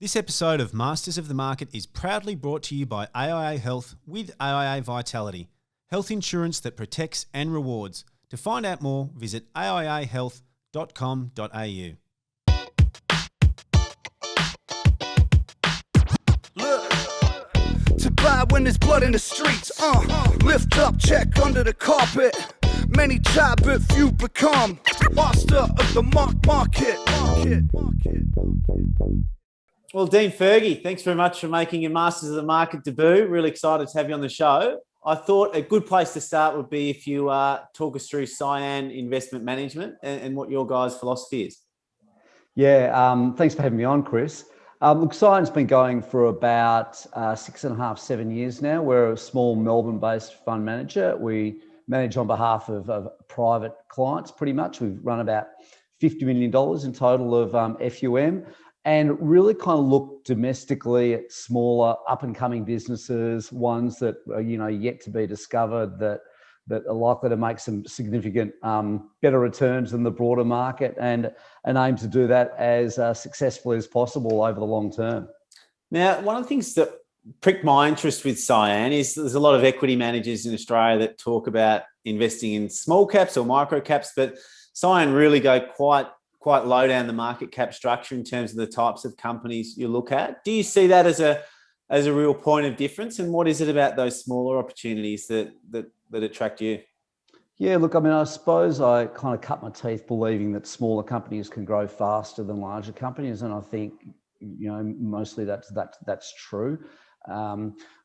This episode of Masters of the Market is proudly brought to you by AIA Health with AIA Vitality, health insurance that protects and rewards. To find out more, visit aiahealth.com.au. To buy when there's blood in the streets, lift up, check under the carpet. Many try but few become master of the market. Well, Dean Fergie, thanks very much for making your Masters of the Market debut. Really excited to have you on the show. I thought a good place to start would be if you talk us through Cyan Investment Management and what your guys' philosophy is. Yeah, thanks for having me on, Chris. Look, Cyan's been going for about 6.5, 7 years now. We're a small Melbourne-based fund manager. We manage on behalf of private clients, pretty much. We've run about $50 million in total of FUM, and really kind of look domestically at smaller up-and-coming businesses, ones that are, yet to be discovered, that are likely to make some significant better returns than the broader market, and aim to do that as successfully as possible over the long term. Now, one of the things that pricked my interest with Cyan is there's a lot of equity managers in Australia that talk about investing in small caps or micro caps, but Cyan really go quite low down the market cap structure in terms of the types of companies you look at. Do you see that as a real point of difference? And what is it about those smaller opportunities that attract you? Yeah, look, I suppose I kind of cut my teeth believing that smaller companies can grow faster than larger companies, and I think mostly that's true.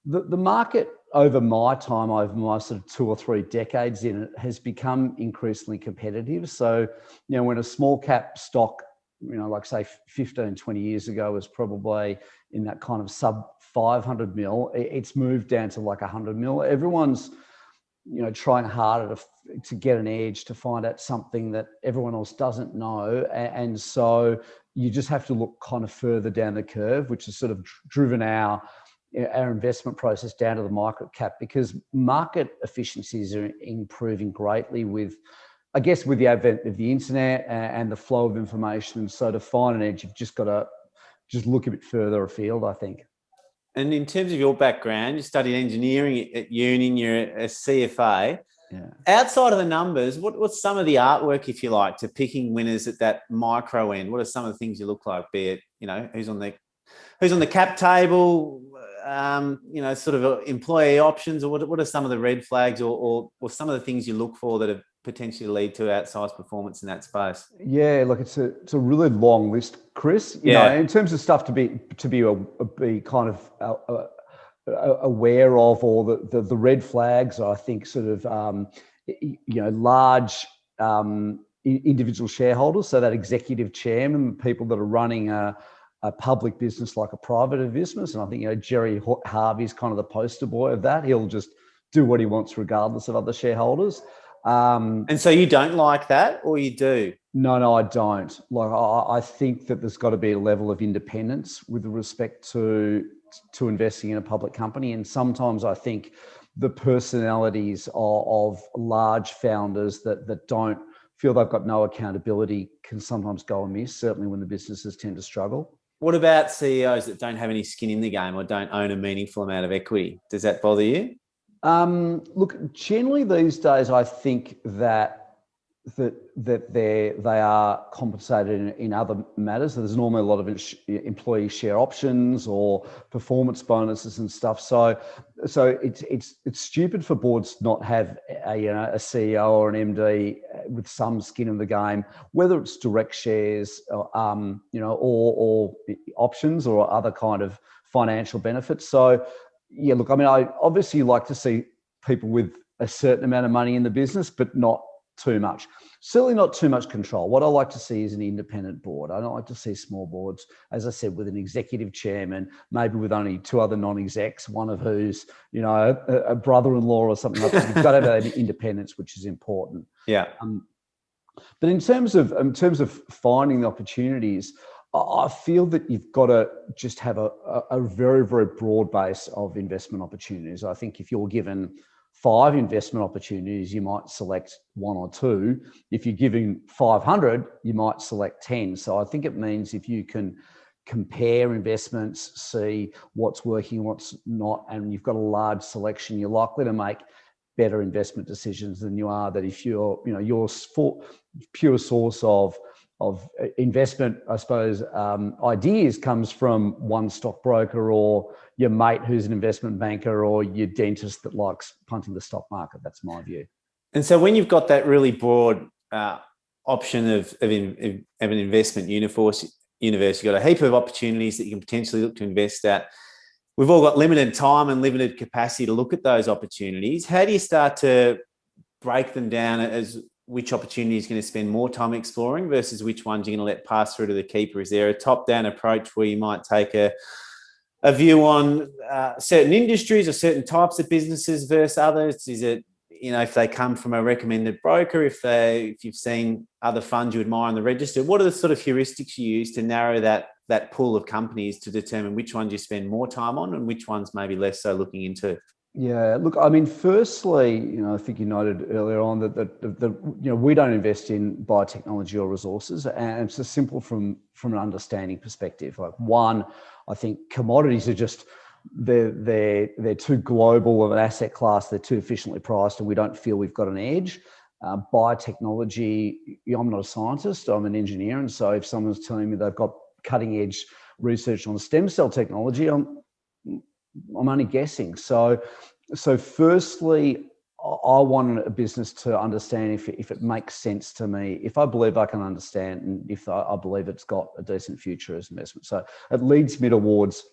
The market over my time, over my sort of 2 or 3 decades in it, has become increasingly competitive. So, when a small cap stock, like say 15, 20 years ago was probably in that kind of sub 500 mil, it's moved down to like 100 mil. Everyone's, trying harder to get an edge, to find out something that everyone else doesn't know. And so you just have to look kind of further down the curve, which has sort of driven our investment process down to the micro cap, because market efficiencies are improving greatly with the advent of the internet and the flow of information. So to find an edge, you've just got to look a bit further afield, I think. And in terms of your background, you studied engineering at uni, you're a CFA. Yeah. Outside of the numbers, what's some of the artwork, if you like, to picking winners at that micro end? What are some of the things you look like, be it, who's on the cap table, sort of employee options, or what are some of the red flags or some of the things you look for that have potentially lead to outsized performance in that space? Yeah, look, it's a really long list, Chris. In terms of stuff to be kind of aware of, or the red flags, I think sort of large individual shareholders, so that executive chairman, people that are running a public business like a private business. And I think, Jerry Harvey's kind of the poster boy of that. He'll just do what he wants regardless of other shareholders. And so you don't like that, or you do? No, I don't. Like, I think that there's got to be a level of independence with respect to investing in a public company. And sometimes I think the personalities of large founders that don't feel they've got no accountability can sometimes go amiss, certainly when the businesses tend to struggle. What about CEOs that don't have any skin in the game or don't own a meaningful amount of equity? Does that bother you? Look, generally these days, I think that they are compensated in other matters. There's normally a lot of employee share options or performance bonuses and stuff. So it's stupid for boards to not have a CEO or an MD with some skin in the game, whether it's direct shares, or options or other kind of financial benefits. So yeah, look, I obviously like to see people with a certain amount of money in the business, but not too much. Certainly not too much control. What I like to see is an independent board. I don't like to see small boards, as I said, with an executive chairman, maybe with only 2 other non-execs, one of who's, a brother-in-law or something like that. You've got to have that independence, which is important. Yeah. But in terms of finding the opportunities, I feel that you've got to just have a very, very broad base of investment opportunities. I think if you're given 5 investment opportunities, you might select 1 or 2. If you're giving 500, you might select 10. So I think it means if you can compare investments, see what's working, what's not, and you've got a large selection, you're likely to make better investment decisions than you are that if you're, your pure source of investment, I suppose, ideas comes from one stockbroker or your mate who's an investment banker or your dentist that likes punting the stock market. That's my view. And so when you've got that really broad option of an investment universe, you've got a heap of opportunities that you can potentially look to invest at. We've all got limited time and limited capacity to look at those opportunities. How do you start to break them down as which opportunity is going to spend more time exploring versus which ones you're going to let pass through to the keeper? Is there a top-down approach where you might take a view on certain industries or certain types of businesses versus others? Is it, if they come from a recommended broker, if you've seen other funds you admire on the register, what are the sort of heuristics you use to narrow that pool of companies to determine which ones you spend more time on and which ones maybe less so looking into? Yeah, look, I mean, firstly, I think you noted earlier on that we don't invest in biotechnology or resources, and it's just simple from an understanding perspective. Like, one, I think commodities are just they're too global of an asset class. They're too efficiently priced, and we don't feel we've got an edge. Biotechnology, I'm not a scientist, I'm an engineer, and so if someone's telling me they've got cutting edge research on stem cell technology, I'm only guessing. So firstly, I want a business to understand if it makes sense to me, if I believe I can understand, and if I believe it's got a decent future as investment. So it leads me towards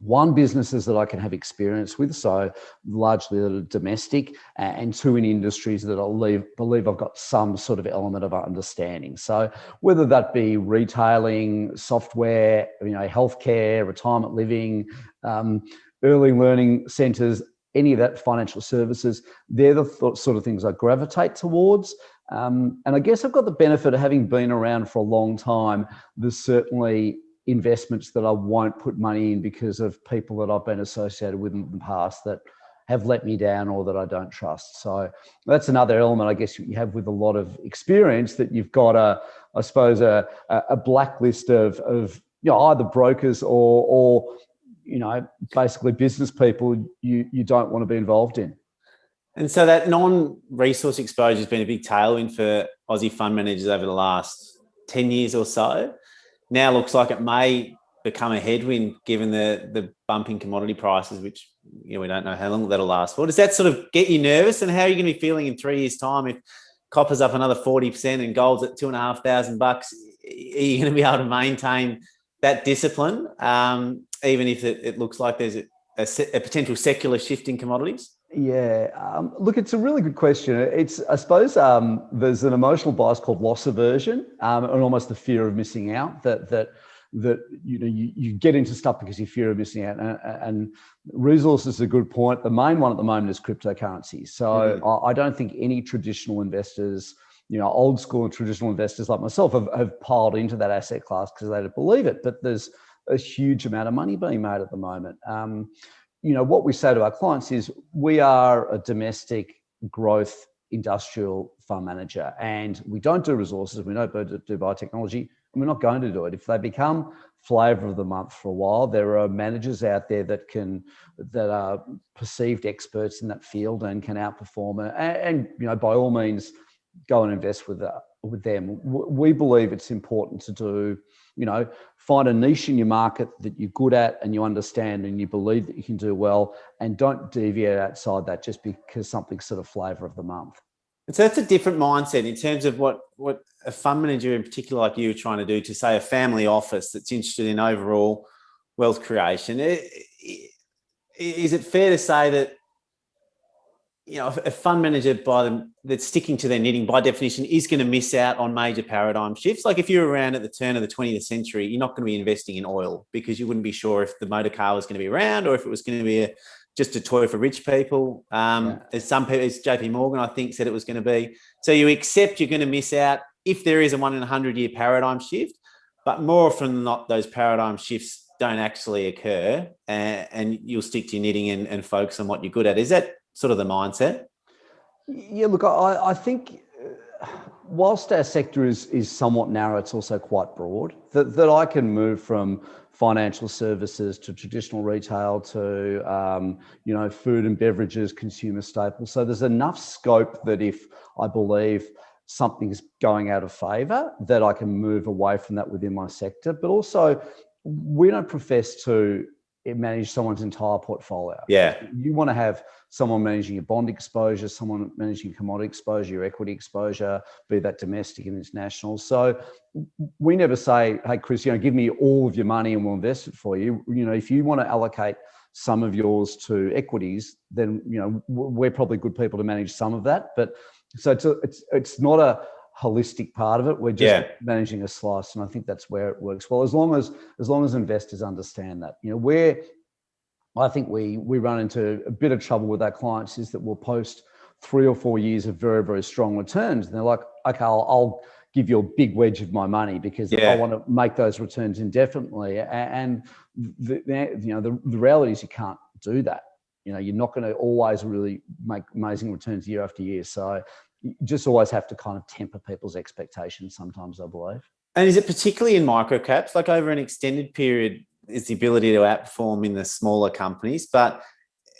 one, businesses that I can have experience with, so largely that are domestic, and two, in industries that I believe I've got some sort of element of understanding. So whether that be retailing, software, healthcare, retirement living, early learning centres, any of that, financial services, they're the sort of things I gravitate towards. And I guess I've got the benefit of having been around for a long time. There's certainly investments that I won't put money in because of people that I've been associated with in the past that have let me down or that I don't trust. So that's another element, I guess, you have with a lot of experience, that you've got a blacklist of either brokers or basically business people you don't want to be involved in. And so that non-resource exposure has been a big tailwind for Aussie fund managers over the last 10 years or so. Now looks like it may become a headwind given the bump in commodity prices, which we don't know how long that'll last for. Does that sort of get you nervous? And how are you going to be feeling in 3 years' time if copper's up another 40% and gold's at $2,500? Are you going to be able to maintain that discipline, even if it looks like there's a potential secular shift in commodities? Yeah, look, it's a really good question. I suppose there's an emotional bias called loss aversion, and almost the fear of missing out. That you get into stuff because you fear of missing out. And resources is a good point. The main one at the moment is cryptocurrency. So I don't think any traditional investors, old school and traditional investors like myself, have piled into that asset class because they don't believe it. But there's a huge amount of money being made at the moment. What we say to our clients is we are a domestic growth industrial fund manager, and we don't do resources. We don't do biotechnology, and we're not going to do it. If they become flavour of the month for a while, there are managers out there that are perceived experts in that field and can outperform it. And by all means, go and invest with them. We believe it's important to do, find a niche in your market that you're good at and you understand and you believe that you can do well, and don't deviate outside that just because something's sort of flavour of the month. And so that's a different mindset in terms of what a fund manager in particular like you are trying to do to, say, a family office that's interested in overall wealth creation. Is it fair to say that a fund manager that's sticking to their knitting, by definition, is going to miss out on major paradigm shifts? Like if you're around at the turn of the 20th century, you're not going to be investing in oil because you wouldn't be sure if the motor car was going to be around or if it was going to be just a toy for rich people. As some people, as JP Morgan, I think, said it was going to be. So you accept you're going to miss out if there is a 1 in 100 year paradigm shift, but more often than not, those paradigm shifts don't actually occur, and you'll stick to your knitting and focus on what you're good at. Is that sort of the mindset? Yeah, look, I think whilst our sector is somewhat narrow, it's also quite broad. That I can move from financial services to traditional retail to food and beverages, consumer staples. So there's enough scope that if I believe something's going out of favour, that I can move away from that within my sector. But also, we don't profess to manage someone's entire portfolio. Yeah. You want to have someone managing your bond exposure, someone managing commodity exposure, your equity exposure, be that domestic and international. So we never say, hey, Chris, give me all of your money and we'll invest it for you. If you want to allocate some of yours to equities, then, we're probably good people to manage some of that. But so it's not a holistic part of it. We're just managing a slice, and I think that's where it works well. As long as investors understand that, where I think we run into a bit of trouble with our clients is that we'll post 3 or 4 years of very, very strong returns, and they're like, okay, I'll give you a big wedge of my money because I want to make those returns indefinitely. And the reality is you can't do that. You're not going to always really make amazing returns year after year. So you just always have to kind of temper people's expectations sometimes, I believe. And is it particularly in microcaps, like over an extended period, is the ability to outperform in the smaller companies, but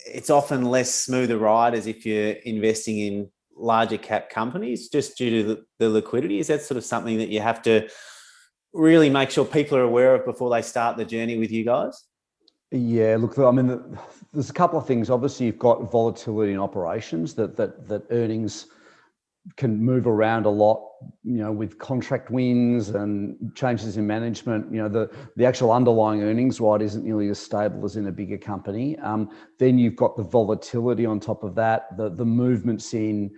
it's often less smoother ride as if you're investing in larger cap companies just due to the liquidity? Is that sort of something that you have to really make sure people are aware of before they start the journey with you guys? Yeah, look, I mean, there's a couple of things. Obviously, you've got volatility in operations that earnings can move around a lot, with contract wins and changes in management. The actual underlying earnings, right, isn't nearly as stable as in a bigger company. Then you've got the volatility on top of that, the movements in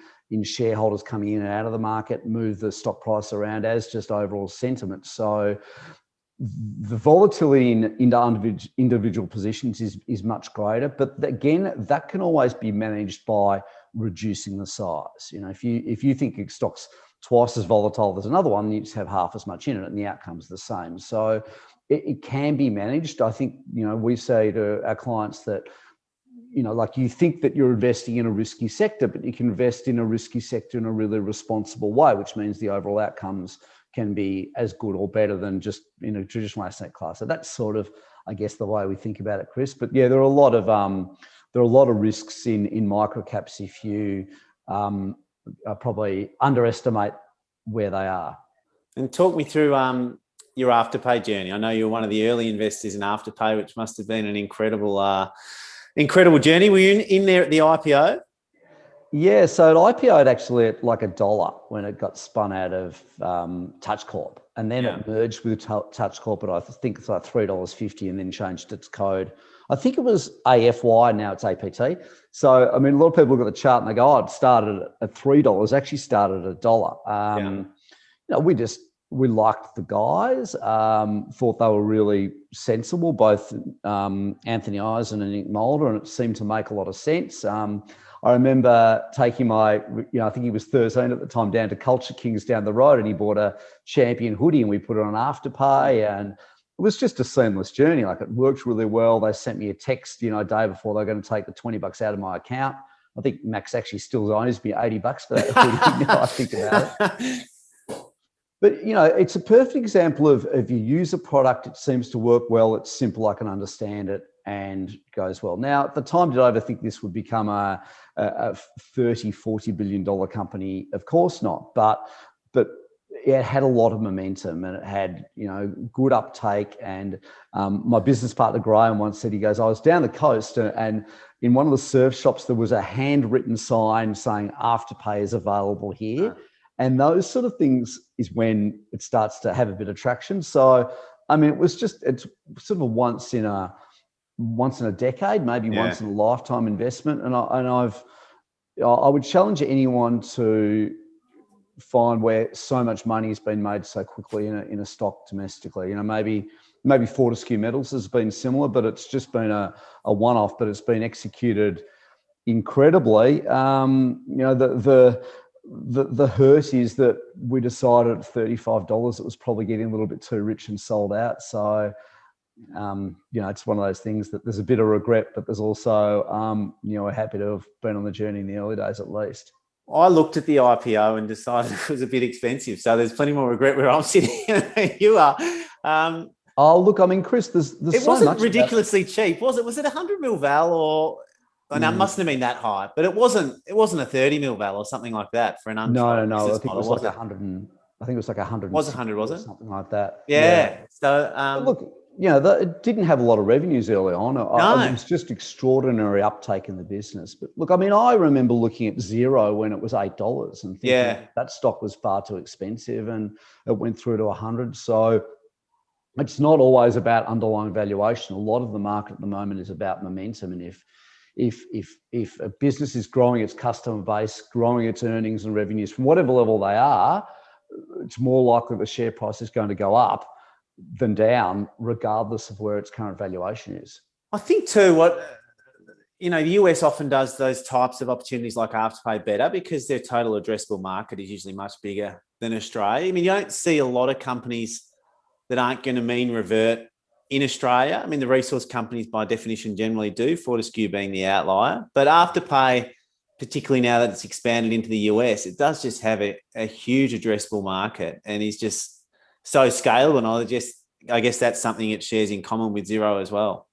shareholders coming in and out of the market move the stock price around as just overall sentiment. So the volatility into individual positions is much greater, but again, that can always be managed by reducing the size. If you think a stock's twice as volatile as another one, you just have half as much in it, and the outcome's the same. So it can be managed. I think we say to our clients that like you think that you're investing in a risky sector, but you can invest in a risky sector in a really responsible way, which means the overall outcomes can be as good or better than just in a traditional asset class. So that's sort of, I guess, the way we think about it, Chris. But yeah, there are a lot of risks in microcaps if you probably underestimate where they are. And talk me through your Afterpay journey. I know you're one of the early investors in Afterpay, which must have been an incredible journey. Were you in there at the IPO? Yeah, so it IPO'd actually at like $1 when it got spun out of Touch Corp, and then it merged with Touch Corp at I think it's like $3.50, and then changed its code. I think it was AFY, now it's APT. So, I mean, a lot of people look at the chart and they go, oh, it started at $3, actually started at $1. We liked the guys, thought they were really sensible, both Anthony Eisen and Nick Mulder, and it seemed to make a lot of sense. I remember taking my, I think he was 13 at the time, down to Culture Kings down the road, and he bought a Champion hoodie and we put it on Afterpay, and it was just a seamless journey. Like, it worked really well. They sent me a text, a day before they were going to take the $20 out of my account. I think Max actually still owes me $80 for that hoodie now I think about it. But, it's a perfect example of if you use a product, it seems to work well, it's simple, I can understand it, and it goes well. Now, at the time, did I ever think this would become a $30, $40 billion company? Of course not. But it had a lot of momentum, and it had, good uptake. And my business partner, Graham, once said, he goes, I was down the coast and in one of the surf shops, there was a handwritten sign saying Afterpay is available here. And those sort of things is when it starts to have a bit of traction. So, I mean, it's sort of a once in a decade, maybe once in a lifetime investment. And I would challenge anyone to find where so much money has been made so quickly in a stock domestically. Maybe Fortescue Metals has been similar, but it's just been a one-off, but it's been executed incredibly. The hurt is that we decided at $35 it was probably getting a little bit too rich and sold out. So, it's one of those things that there's a bit of regret, but there's also, we're happy to have been on the journey in the early days at least. I looked at the IPO and decided it was a bit expensive. So there's plenty more regret where I'm sitting than you are. Oh, look, I mean, Chris, there's it so wasn't much ridiculously cheap, was it? Was it 100 mil val or? Oh, no, it mustn't have been that high, but it wasn't a 30 mil val or something like that for an untried No. I business think it model, was like was it? 100 I think it was like 100 Was it 100, was or it? something like that. Yeah. So, But look, it didn't have a lot of revenues early on. It no. was just extraordinary uptake in the business. But look, I mean, I remember looking at Xero when it was $8 and thinking that stock was far too expensive, and it went through to 100. So it's not always about underlying valuation. A lot of the market at the moment is about momentum. And if a business is growing its customer base, growing its earnings and revenues from whatever level they are, it's more likely the share price is going to go up than down, regardless of where its current valuation is. I think too, the US often does those types of opportunities like Afterpay better because their total addressable market is usually much bigger than Australia. I mean, you don't see a lot of companies that aren't going to mean revert in Australia. I mean, the resource companies by definition generally do, Fortescue being the outlier. But Afterpay, particularly now that it's expanded into the US, it does just have a huge addressable market and is just so scalable. And I guess that's something it shares in common with Xero as well.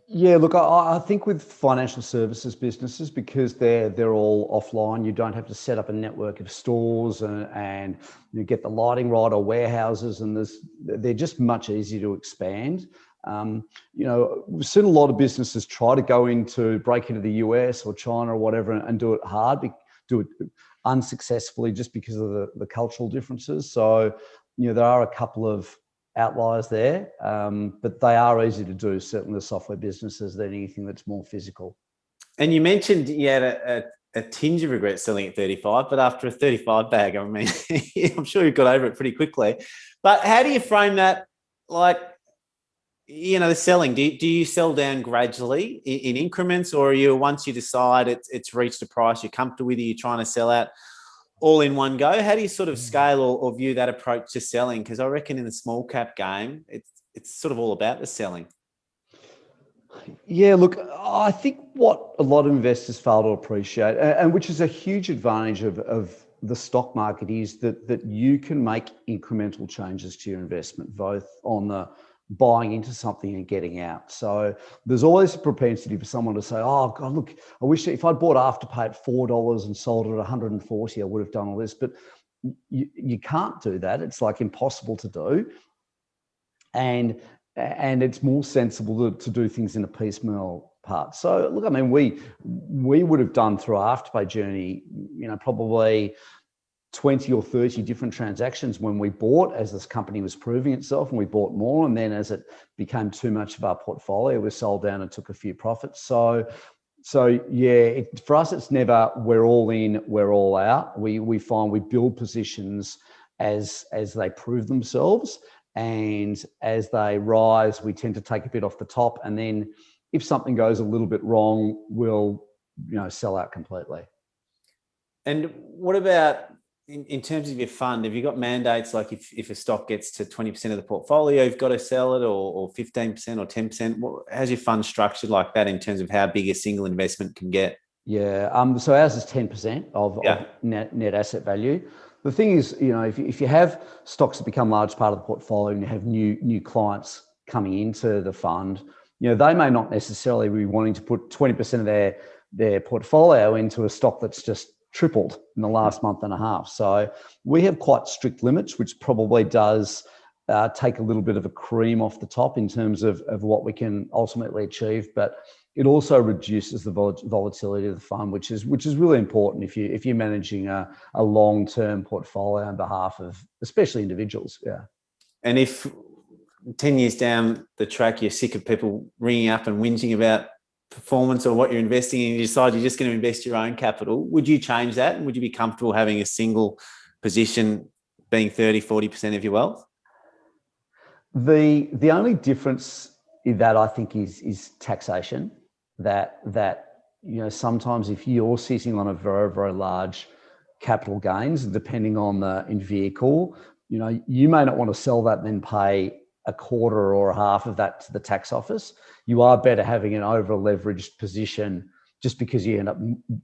Yeah, look, I think with financial services businesses, because they're all offline, you don't have to set up a network of stores and you get the lighting right or warehouses, and they're just much easier to expand. We've seen a lot of businesses try to break into the US or China or whatever and do it hard, do it unsuccessfully just because of the cultural differences. So, there are a couple of outliers there, but they are easy to do, certainly the software businesses, than anything that's more physical. And you mentioned you had a tinge of regret selling at 35, but after a 35 bag, I mean, I'm sure you've got over it pretty quickly. But how do you frame that? Like, the selling, do you sell down gradually in increments, or are you, once you decide it's reached a price you're comfortable with, are you trying to sell out all in one go? How do you sort of scale or view that approach to selling? Because I reckon in the small cap game, it's sort of all about the selling. Yeah, look, I think what a lot of investors fail to appreciate, and which is a huge advantage of the stock market, is that you can make incremental changes to your investment, both on the buying into something and getting out. So there's always a propensity for someone to say, oh God, look, I wish if I'd bought Afterpay at $4 and sold it at 140, I would have done all this. But you can't do that. It's like impossible to do. And it's more sensible to do things in a piecemeal part. So look, I mean, we would have done through our Afterpay journey, probably 20 or 30 different transactions when we bought, as this company was proving itself, and we bought more. And then as it became too much of our portfolio, we sold down and took a few profits. So yeah, for us, it's never we're all in, we're all out. We find we build positions as they prove themselves, and as they rise, we tend to take a bit off the top. And then if something goes a little bit wrong, we'll sell out completely. And what about in terms of your fund? Have you got mandates like if a stock gets to 20% of the portfolio, you've got to sell it, or 15% or 10%? How's your fund structured like that in terms of how big a single investment can get? Yeah, so ours is 10% of net asset value. The thing is, if you have stocks that become a large part of the portfolio and you have new clients coming into the fund, they may not necessarily be wanting to put 20% of their portfolio into a stock that's just tripled in the last month and a half. So we have quite strict limits, which probably does take a little bit of a cream off the top in terms of what we can ultimately achieve. But it also reduces the volatility of the fund, which is really important if you're managing a long-term portfolio on behalf of especially individuals. Yeah. And if 10 years down the track, you're sick of people ringing up and whinging about performance or what you're investing in, and you decide you're just going to invest your own capital, would you change that? And would you be comfortable having a single position being 30-40% of your wealth? The only difference in that, I think, is taxation. That sometimes if you're sitting on a very, very large capital gains, depending on the vehicle, you may not want to sell that and then pay a quarter or a half of that to the tax office. You are better having an over leveraged position just because you end up,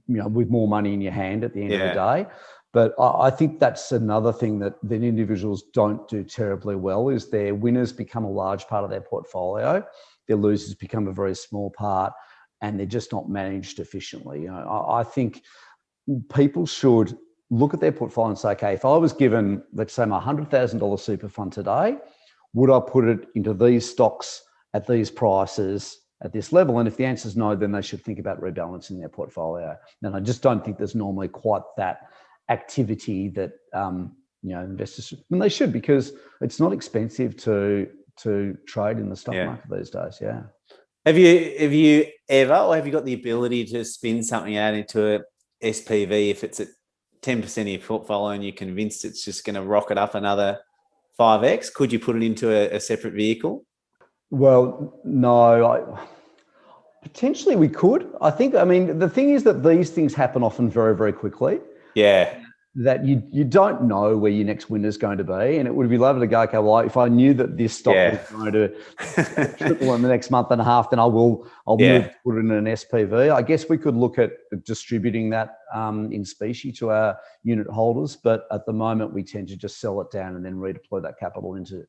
with more money in your hand at the end of the day. But I think that's another thing that individuals don't do terribly well, is their winners become a large part of their portfolio, their losers become a very small part, and they're just not managed efficiently. I think people should look at their portfolio and say, okay, if I was given, let's say, my $100,000 super fund today, would I put it into these stocks at these prices at this level? And if the answer is no, then they should think about rebalancing their portfolio. And I just don't think there's normally quite that activity that investors they should, because it's not expensive to trade in the stock market these days. Have you ever, or have you got the ability to spin something out into a SPV if it's at 10% of your portfolio and you're convinced it's just going to rocket up another 5x? Could you put it into a separate vehicle? Well, no. Potentially we could. I mean, the thing is that these things happen often very, very quickly. Yeah. That you don't know where your next winner is going to be. And it would be lovely to go, okay, well, if I knew that this stock was going to triple in the next month and a half, then I'll move to put it in an SPV. I guess we could look at distributing that in specie to our unit holders. But at the moment, we tend to just sell it down and then redeploy that capital into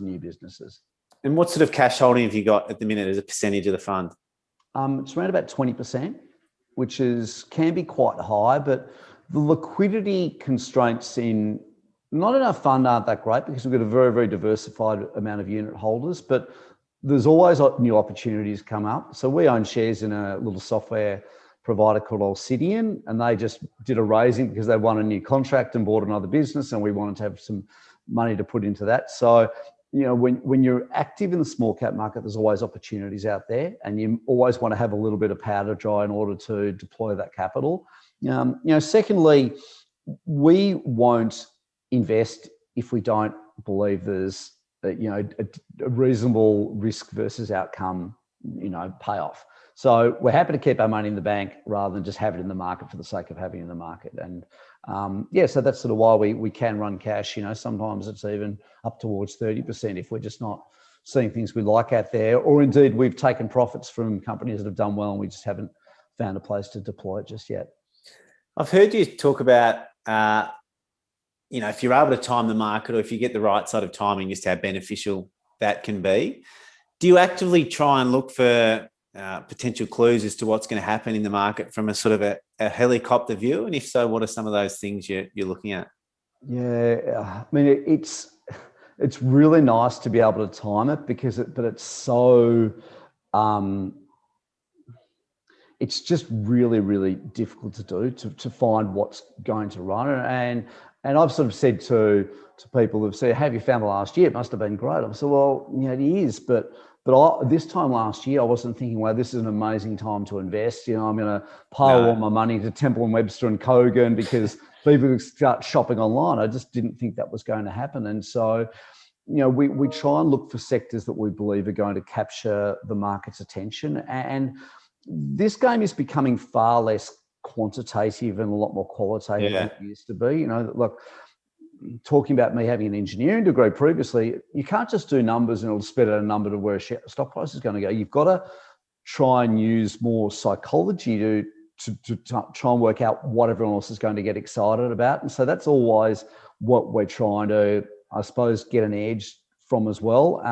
new businesses. And what sort of cash holding have you got at the minute as a percentage of the fund? It's around about 20%, which can be quite high, but the liquidity constraints not in our fund aren't that great, because we've got a very, very diversified amount of unit holders, but there's always new opportunities come up. So we own shares in a little software provider called Alcidian, and they just did a raising because they won a new contract and bought another business, and we wanted to have some money to put into that. So, when you're active in the small cap market, there's always opportunities out there, and you always want to have a little bit of powder dry in order to deploy that capital. Secondly, we won't invest if we don't believe there's a reasonable risk versus outcome, payoff. So we're happy to keep our money in the bank rather than just have it in the market for the sake of having it in the market. And so that's sort of why we can run cash. Sometimes it's even up towards 30% if we're just not seeing things we like out there, or indeed we've taken profits from companies that have done well and we just haven't found a place to deploy it just yet. I've heard you talk about, if you're able to time the market, or if you get the right sort of timing, just how beneficial that can be. Do you actively try and look for potential clues as to what's going to happen in the market from a sort of a helicopter view? And if so, what are some of those things you're looking at? Yeah, I mean, it's really nice to be able to time it, but it's so... it's just really, really difficult to do, to find what's going to run. And I've sort of said to people who've said, have you found the last year? It must have been great. I've said, well, it is, but this time last year, I wasn't thinking, well, this is an amazing time to invest. I'm going to pile all my money to Temple & Webster and Kogan because people would start shopping online. I just didn't think that was going to happen. And so, we try and look for sectors that we believe are going to capture the market's attention. And this game is becoming far less quantitative and a lot more qualitative than it used to be. Look, talking about me having an engineering degree previously, you can't just do numbers and it'll spit out a number to where a stock price is going to go. You've got to try and use more psychology to try and work out what everyone else is going to get excited about. And so that's always what we're trying to, I suppose, get an edge from as well.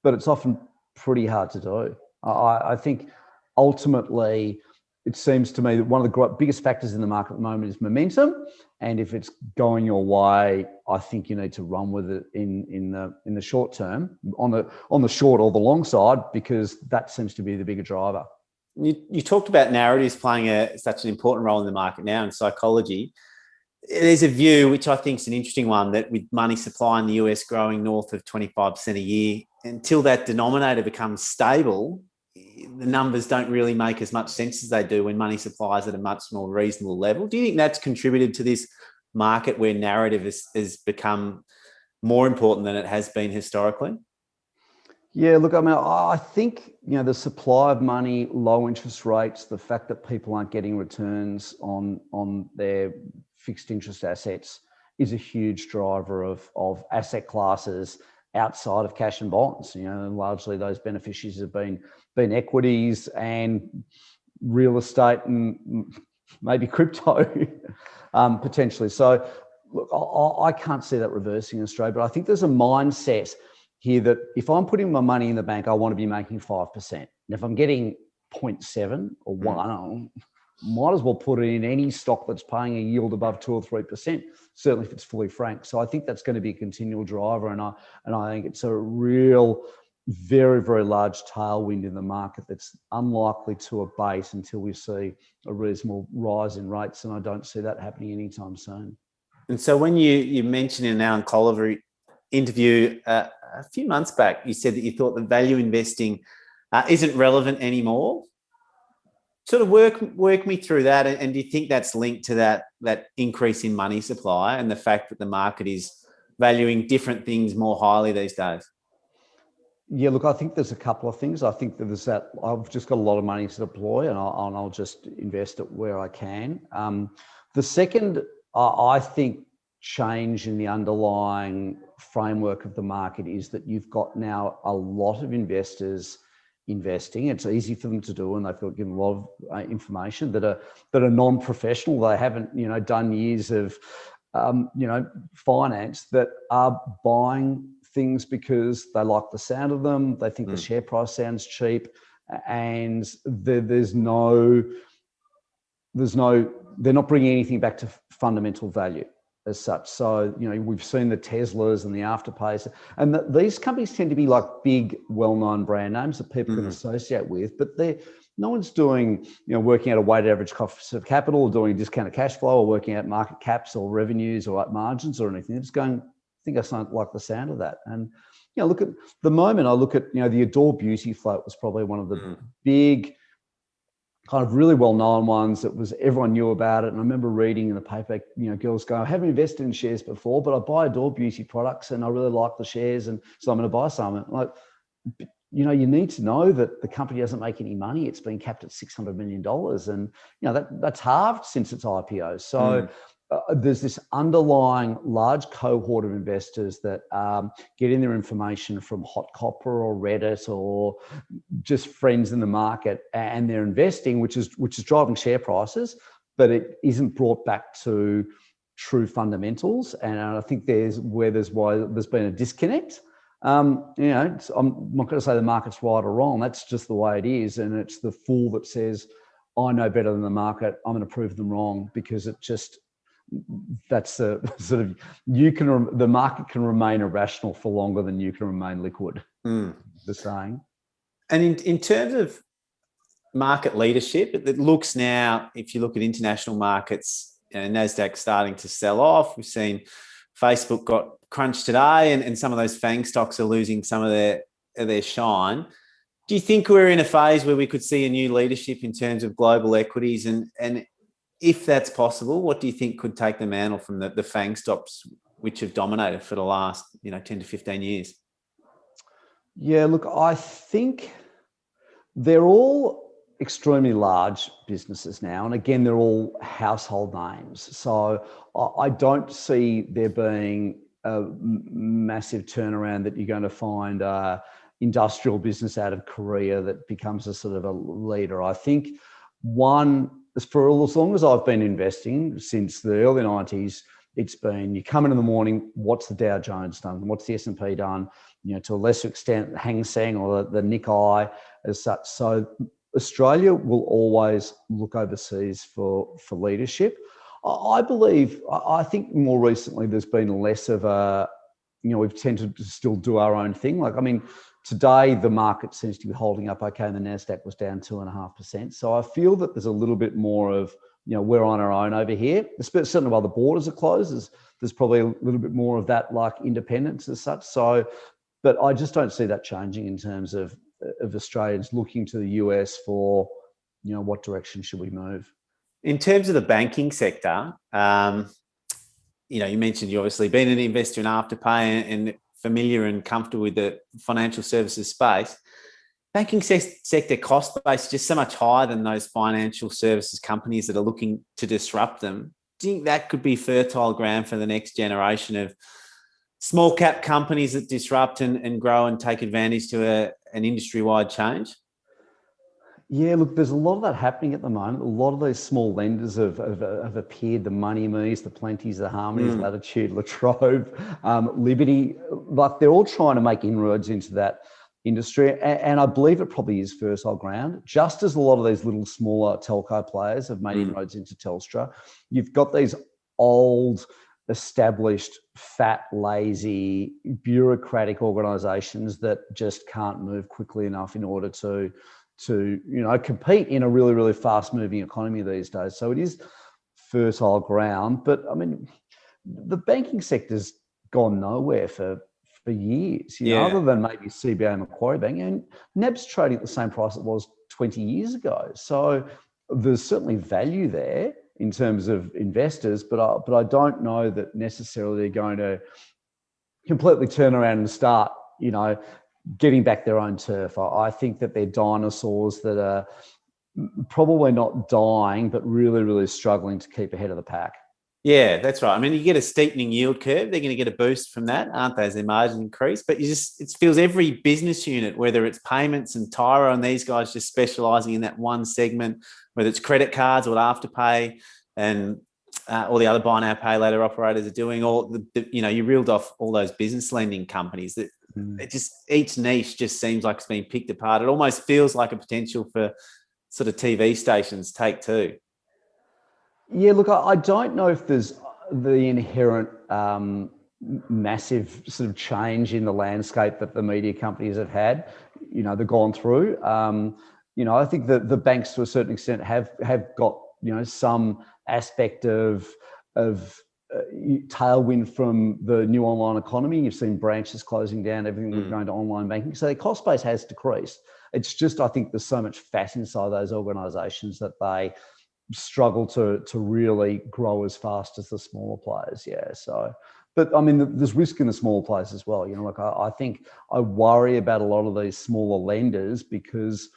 But it's often pretty hard to do. I think ultimately, it seems to me that one of the biggest factors in the market at the moment is momentum. And if it's going your way, I think you need to run with it in the short term, on the short or the long side, because that seems to be the bigger driver. You talked about narratives playing such an important role in the market now, in psychology. There's a view, which I think is an interesting one, that with money supply in the US growing north of 25% a year, until that denominator becomes stable, the numbers don't really make as much sense as they do when money supply is at a much more reasonable level. Do you think that's contributed to this market where narrative has become more important than it has been historically? Yeah, look, I mean, I think, the supply of money, low interest rates, the fact that people aren't getting returns on their fixed interest assets is a huge driver of asset classes outside of cash and bonds. Largely those beneficiaries have been equities, and real estate and maybe crypto potentially. So look, I can't see that reversing in Australia, but I think there's a mindset here that if I'm putting my money in the bank, I want to be making 5%. And if I'm getting 0.7 or 1, I might as well put it in any stock that's paying a yield above 2 or 3%, certainly if it's fully franked. So I think that's going to be a continual driver. And I think it's a real, very, very large tailwind in the market that's unlikely to abate until we see a reasonable rise in rates. And I don't see that happening anytime soon. And so when you mentioned in an Alan Colliver interview a few months back, you said that you thought that value investing isn't relevant anymore. Sort of work me through that. And do you think that's linked to that increase in money supply and the fact that the market is valuing different things more highly these days? Yeah, look, I think there's a couple of things. I think that there's that I've just got a lot of money to deploy and I'll just invest it where I can. The second, I think, change in the underlying framework of the market is that you've got now a lot of investors investing. It's easy for them to do, and they've got given a lot of information that are non-professional. They haven't, done years of, finance, that are buying things because they like the sound of them. They think the share price sounds cheap, and they're not bringing anything back to fundamental value as such. So, we've seen the Teslas and the Afterpays, and these companies tend to be like big, well-known brand names that people can associate with, but no one's doing, working out a weighted average cost of capital or doing discounted cash flow or working out market caps or revenues or margins or anything. They're just going, I think I don't like the sound of that. And, look at the moment, I look at, the Adore Beauty float was probably one of the big, kind of really well-known ones that was everyone knew about it. And I remember reading in the paper, girls going, I haven't invested in shares before, but I buy Adore Beauty products and I really like the shares, and so I'm going to buy some. And like, you need to know that the company doesn't make any money. It's been capped at $600 million, and that's halved since its IPO. So there's this underlying large cohort of investors that getting their information from Hot Copper or Reddit or just friends in the market, and they're investing, which is driving share prices, but it isn't brought back to true fundamentals. And I think there's been a disconnect. I'm not going to say the market's right or wrong. That's just the way it is, and it's the fool that says, "I know better than the market. I'm going to prove them wrong," because that's the sort of the market can remain irrational for longer than you can remain liquid. The saying. And in terms of market leadership, it looks now, if you look at international markets, Nasdaq starting to sell off. We've seen Facebook got crunched today, and some of those FANG stocks are losing some of their shine. Do you think we're in a phase where we could see a new leadership in terms of global equities? And if that's possible, what do you think could take the mantle from the FANG stocks, which have dominated for the last 10 to 15 years? Yeah, look, I think they're all extremely large businesses now. And again, they're all household names. So I don't see there being a massive turnaround that you're going to find a industrial business out of Korea that becomes a sort of a leader. I think for as long as I've been investing, since the early 90s, it's been, you come in the morning, what's the Dow Jones done? What's the S&P done? To a lesser extent, Hang Seng or the Nikkei as such. So Australia will always look overseas for leadership. I think more recently there's been less of a, we've tended to still do our own thing. Today the market seems to be holding up okay, and the Nasdaq was down 2.5%. So I feel that there's a little bit more of, we're on our own over here. Certainly while the borders are closed, there's probably a little bit more of that, like independence as such. So, but I just don't see that changing in terms of Australians looking to the US for, what direction should we move? In terms of the banking sector, you mentioned you obviously been an investor in Afterpay and familiar and comfortable with the financial services space. Banking sector cost base is just so much higher than those financial services companies that are looking to disrupt them. Do you think that could be fertile ground for the next generation of small cap companies that disrupt and grow and take advantage to an industry-wide change? Yeah, look, there's a lot of that happening at the moment. A lot of these small lenders have appeared, the Money Me's, the Plenties, the Harmonies, Latitude, Latrobe, Liberty, like they're all trying to make inroads into that industry. And I believe it probably is fertile ground. Just as a lot of these little smaller telco players have made inroads into Telstra, you've got these old, established, fat, lazy, bureaucratic organisations that just can't move quickly enough in order to compete in a really, really fast moving economy these days. So it is fertile ground. But I mean, the banking sector's gone nowhere for years, other than maybe CBA and Macquarie Bank. And NAB's trading at the same price it was 20 years ago. So there's certainly value there in terms of investors, but I don't know that necessarily they're going to completely turn around and start, getting back their own turf. I think that they're dinosaurs that are probably not dying, but really, really struggling to keep ahead of the pack. Yeah, that's right. I mean, you get a steepening yield curve. They're going to get a boost from that, aren't they, as their margins increase? But it feels every business unit, whether it's payments and Tyro and these guys just specialising in that one segment, whether it's credit cards or Afterpay and all the other buy now, pay later operators are doing, you reeled off all those business lending companies that it just, each niche just seems like it's being picked apart. It almost feels like a potential for sort of TV stations take two. Yeah, look, I don't know if there's the inherent massive sort of change in the landscape that the media companies have had, they've gone through. I think that the banks to a certain extent have got, some aspect of tailwind from the new online economy. You've seen branches closing down, everything going to online banking. So their cost base has decreased. It's just, I think there's so much fat inside those organisations that they struggle to really grow as fast as the smaller players. Yeah. So, but I mean, there's risk in the smaller players as well. I think I worry about a lot of these smaller lenders because,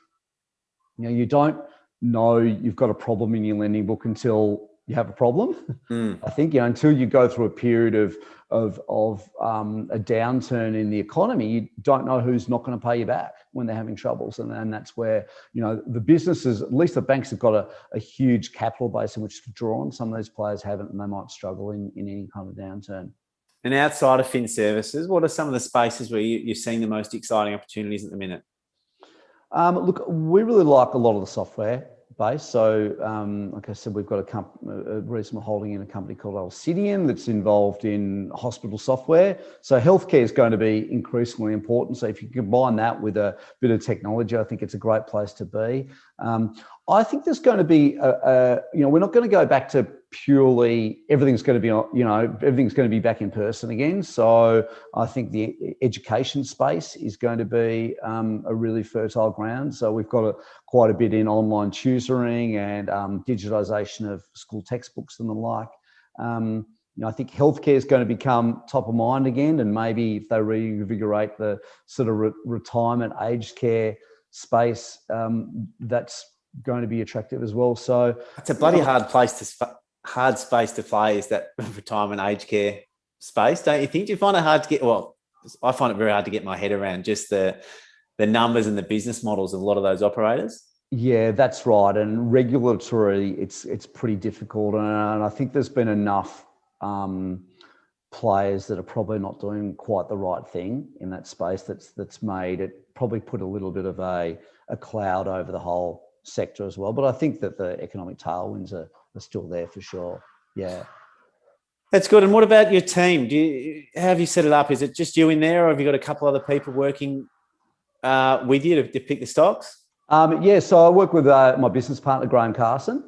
you don't know you've got a problem in your lending book until you have a problem. I think, until you go through a period of a downturn in the economy, you don't know who's not going to pay you back when they're having troubles. And that's where, the businesses, at least the banks, have got a huge capital base in which to draw on. Some of those players haven't, and they might struggle in any kind of downturn. And outside of fin services, what are some of the spaces where you're seeing the most exciting opportunities at the minute? Look, we really like a lot of the software base. So, like I said, we've got a reasonable holding in a company called Alcidion that's involved in hospital software. So healthcare is going to be increasingly important. So if you combine that with a bit of technology, I think it's a great place to be. I think there's going to be, we're not going to go back to purely everything's going to be, everything's going to be back in person again. So I think the education space is going to be a really fertile ground. So we've got quite a bit in online tutoring and digitization of school textbooks and the like. I think healthcare is going to become top of mind again, and maybe if they reinvigorate the sort of retirement aged care space, that's going to be attractive as well. So it's a bloody hard space to play, is that retirement aged care space, don't you think? Do you find it hard to get? Well, I find it very hard to get my head around just the numbers and the business models of a lot of those operators. Yeah, that's right. And regulatory, it's pretty difficult. And I think there's been enough players that are probably not doing quite the right thing in that space that's made it probably put a little bit of a cloud over the whole sector as well. But I think that the economic tailwinds are still there for sure. Yeah. That's good. And what about your team? How have you set it up? Is it just you in there, or have you got a couple other people working with you to pick the stocks? So I work with my business partner, Graham Carson.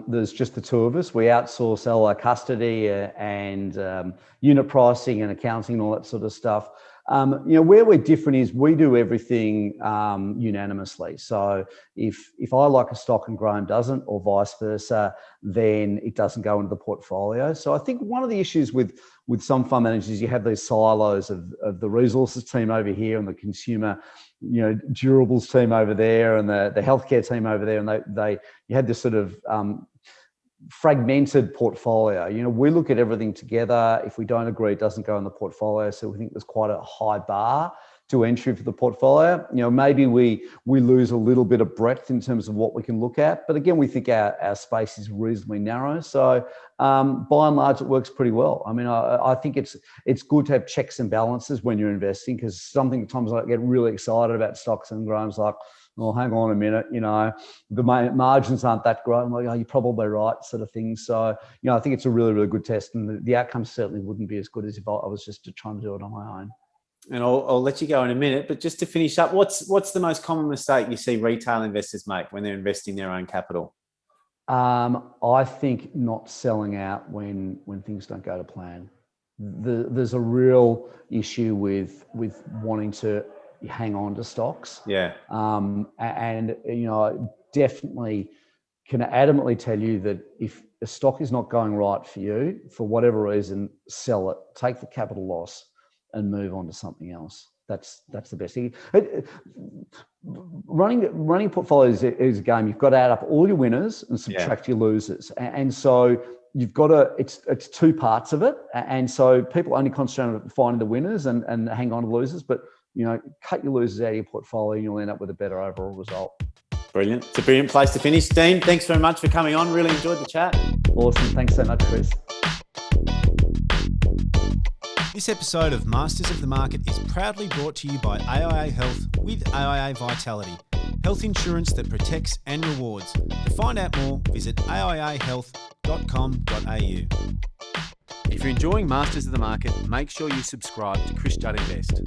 There's just the two of us. We outsource all our custody and unit pricing and accounting and all that sort of stuff. Where we're different is we do everything unanimously. So if I like a stock and Graham doesn't, or vice versa, then it doesn't go into the portfolio. So I think one of the issues with some fund managers, you have these silos of the resources team over here and the consumer, durables team over there and the healthcare team over there, and you had this sort of fragmented portfolio. We look at everything together. If we don't agree, it doesn't go in the portfolio. So we think there's quite a high bar to entry for the portfolio. Maybe we lose a little bit of breadth in terms of what we can look at. But again, we think our space is reasonably narrow. So by and large, it works pretty well. I mean, I think it's good to have checks and balances when you're investing, because sometimes I get really excited about stocks and Graham's like, well, hang on a minute, the margins aren't that great. I'm like, oh, you're probably right, sort of thing. So, I think it's a really, really good test, and the outcome certainly wouldn't be as good as if I was just trying to do it on my own. And I'll let you go in a minute, but just to finish up, what's the most common mistake you see retail investors make when they're investing their own capital? I think not selling out when things don't go to plan. There's a real issue with wanting to hang on to stocks. Yeah. And I definitely can adamantly tell you that if a stock is not going right for you, for whatever reason, sell it, take the capital loss and move on to something else. That's the best thing. Running portfolios is a game. You've got to add up all your winners and subtract your losers. And so you've got to, it's two parts of it. And so people only concentrate on finding the winners and hang on to losers, but cut your losers out of your portfolio and you'll end up with a better overall result. Brilliant. It's a brilliant place to finish. Dean, thanks very much for coming on. Really enjoyed the chat. Awesome. Thanks so much, Chris. This episode of Masters of the Market is proudly brought to you by AIA Health with AIA Vitality, health insurance that protects and rewards. To find out more, visit aiahealth.com.au. If you're enjoying Masters of the Market, make sure you subscribe to Chris Judd Invest.